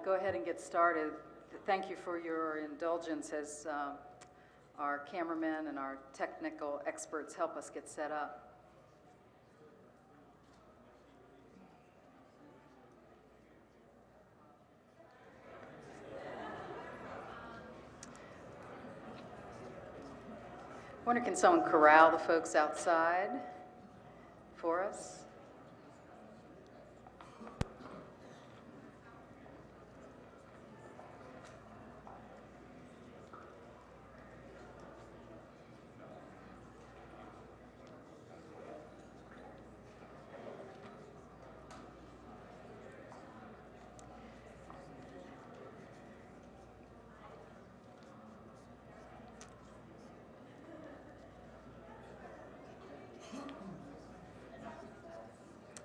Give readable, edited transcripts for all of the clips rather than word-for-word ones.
go ahead and get started. Thank you for your indulgence as our cameramen and our technical experts help us get set up. I wonder, can someone corral the folks outside for us?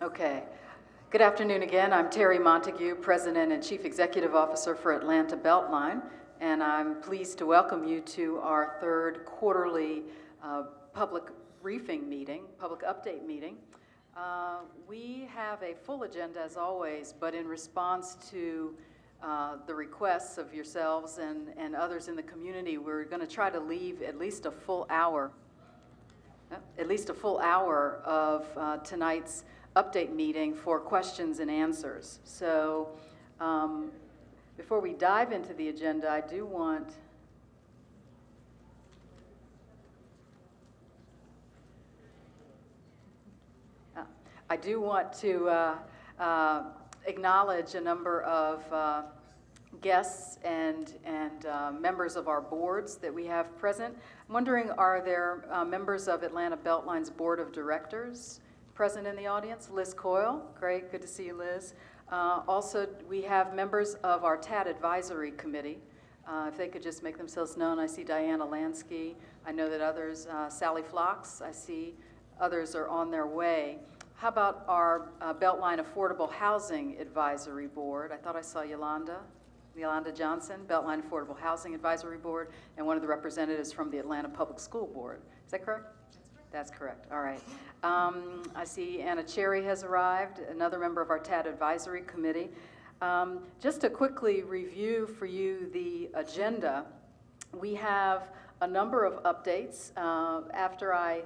Okay. Good afternoon again. I'm Terry Montague, President and Chief Executive Officer for Atlanta Beltline, and I'm pleased to welcome you to our third quarterly public briefing meeting, public update meeting. We have a full agenda as always, but in response to the requests of yourselves and others in the community, we're going to try to leave at least a full hour of tonight's update meeting for questions and answers. So before we dive into the agenda, I do want to acknowledge a number of guests and members of our boards that we have present. I'm wondering, are there members of Atlanta Beltline's Board of Directors present in the audience? Liz Coyle, great, good to see you, Liz. Also, we have members of our TAD Advisory Committee. If they could just make themselves known. I see Diana Lansky. I know that others, Sally Flocks, I see others are on their way. How about our Beltline Affordable Housing Advisory Board? I thought I saw Yolanda Johnson, Beltline Affordable Housing Advisory Board, and one of the representatives from the Atlanta Public School Board. Is that correct? That's correct. All right. I see Anna Cherry has arrived, another member of our TAD Advisory Committee. Just to quickly review for you the agenda, we have a number of updates. After I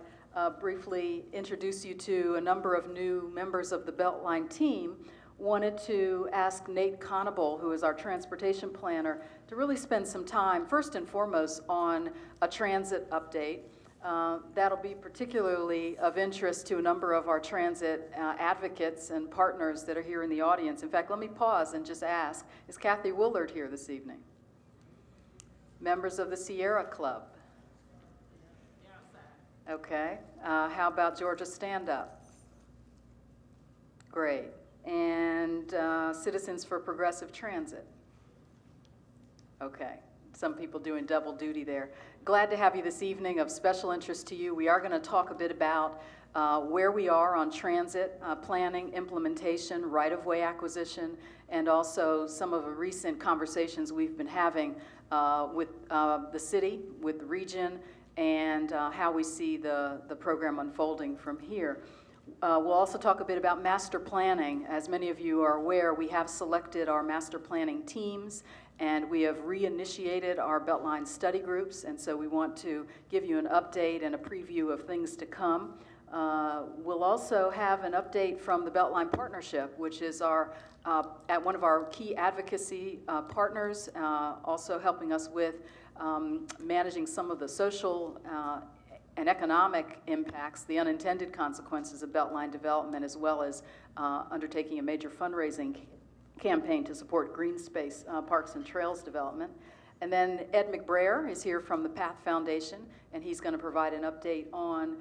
briefly introduce you to a number of new members of the Beltline team, wanted to ask Nate Conable, who is our transportation planner, to really spend some time, first and foremost, on a transit update. That'll be particularly of interest to a number of our transit advocates and partners that are here in the audience. In fact, let me pause and just ask, is Kathy Willard here this evening? Members of the Sierra Club? Okay. How about Georgia Stand Up? Great. And Citizens for Progressive Transit? Okay. Some people doing double duty there. Glad to have you this evening. Of special interest to you, we are going to talk a bit about where we are on transit planning, implementation, right-of-way acquisition, and also some of the recent conversations we've been having with the city, with the region, and how we see the program unfolding from here. We'll also talk a bit about master planning. As many of you are aware, we have selected our master planning teams, and we have reinitiated our Beltline study groups, and so we want to give you an update and a preview of things to come. We'll also have an update from the Beltline Partnership, which is our at one of our key advocacy partners, also helping us with managing some of the social and economic impacts, the unintended consequences of Beltline development, as well as undertaking a major fundraising campaign to support green space parks and trails development. And then Ed McBrayer is here from the Path Foundation, and he's going to provide an update on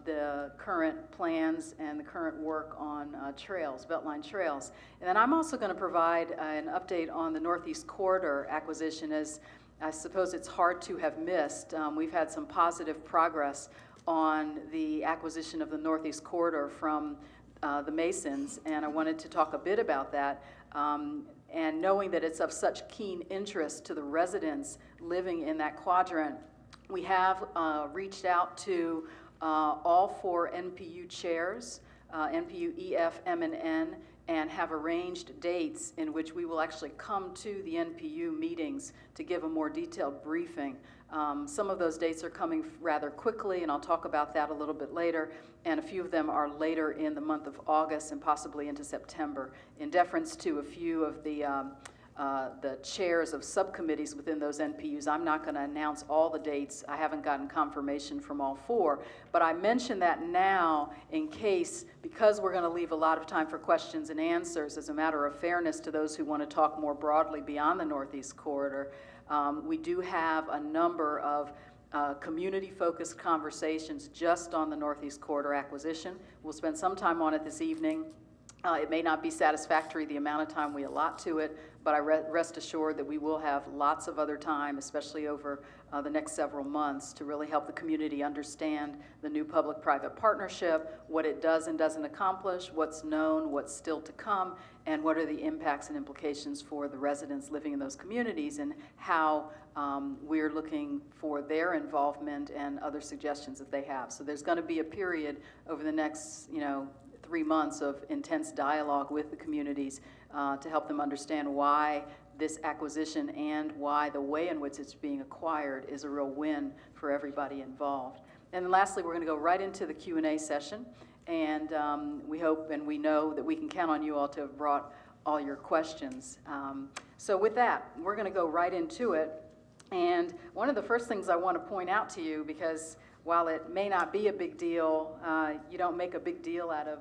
the current plans and the current work on trails, Beltline trails. And then I'm also going to provide an update on the Northeast Corridor acquisition, as I suppose it's hard to have missed. We've had some positive progress on the acquisition of the Northeast Corridor from the Masons, and I wanted to talk a bit about that. And knowing that it's of such keen interest to the residents living in that quadrant, we have reached out to all four NPU chairs, NPU, EF, M, and N, and have arranged dates in which we will actually come to the NPU meetings to give a more detailed briefing. Some of those dates are coming rather quickly, and I'll talk about that a little bit later, and a few of them are later in the month of August and possibly into September. In deference to a few of the chairs of subcommittees within those NPUs, I'm not going to announce all the dates. I haven't gotten confirmation from all four, but I mention that now in case, because we're going to leave a lot of time for questions and answers as a matter of fairness to those who want to talk more broadly beyond the Northeast Corridor. We do have a number of community-focused conversations just on the Northeast Corridor acquisition. We'll spend some time on it this evening. It may not be satisfactory the amount of time we allot to it, but I rest assured that we will have lots of other time, especially over the next several months, to really help the community understand the new public-private partnership, what it does and doesn't accomplish, what's known, what's still to come, and what are the impacts and implications for the residents living in those communities, and how we're looking for their involvement and other suggestions that they have. So there's going to be a period over the next, 3 months of intense dialogue with the communities to help them understand why this acquisition and why the way in which it's being acquired is a real win for everybody involved. And then lastly, we're going to go right into the Q&A session, and we hope and we know that we can count on you all to have brought all your questions. So with that, we're going to go right into it. And one of the first things I want to point out to you, because while it may not be a big deal, you don't make a big deal out of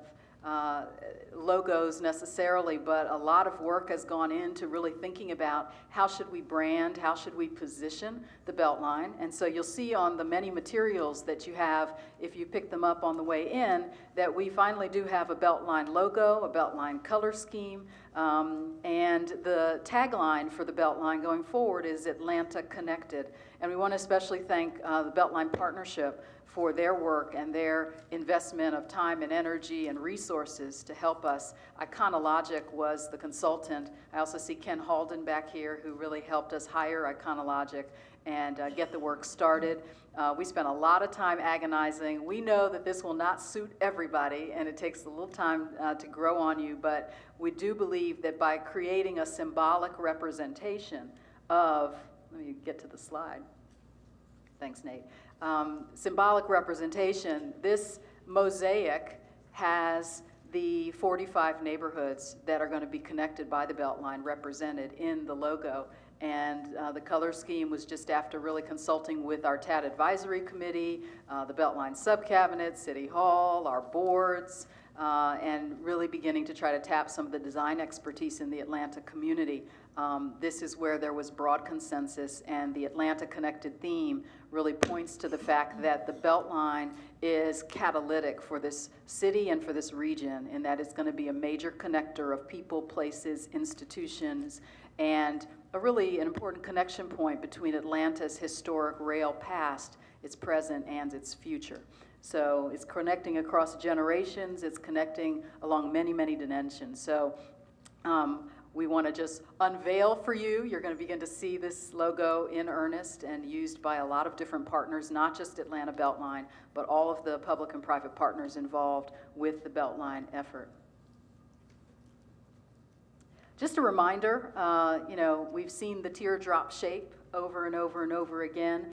logos necessarily, but a lot of work has gone into really thinking about how should we brand, how should we position the Beltline. And so you'll see on the many materials that you have, if you pick them up on the way in, that we finally do have a Beltline logo, a Beltline color scheme, and the tagline for the Beltline going forward is Atlanta Connected. And we want to especially thank the Beltline Partnership for their work and their investment of time and energy and resources to help us. Iconologic was the consultant. I also see Ken Halden back here, who really helped us hire Iconologic and get the work started. We spent a lot of time agonizing. We know that this will not suit everybody, and it takes a little time to grow on you, but we do believe that by creating a symbolic representation of, let me get to the slide. Thanks, Nate. Symbolic representation, this mosaic has the 45 neighborhoods that are going to be connected by the Beltline represented in the logo. And the color scheme was just after really consulting with our TAD Advisory Committee, the Beltline Subcabinet, City Hall, our boards, and really beginning to try to tap some of the design expertise in the Atlanta community. This is where there was broad consensus, and the Atlanta Connected theme really points to the fact that the Beltline is catalytic for this city and for this region, in that it's going to be a major connector of people, places, institutions, and a really an important connection point between Atlanta's historic rail past, its present, and its future. So it's connecting across generations, it's connecting along many, many dimensions. So we want to just unveil for you. You're going to begin to see this logo in earnest and used by a lot of different partners, not just Atlanta Beltline, but all of the public and private partners involved with the Beltline effort. Just a reminder, we've seen the teardrop shape over and over and over again.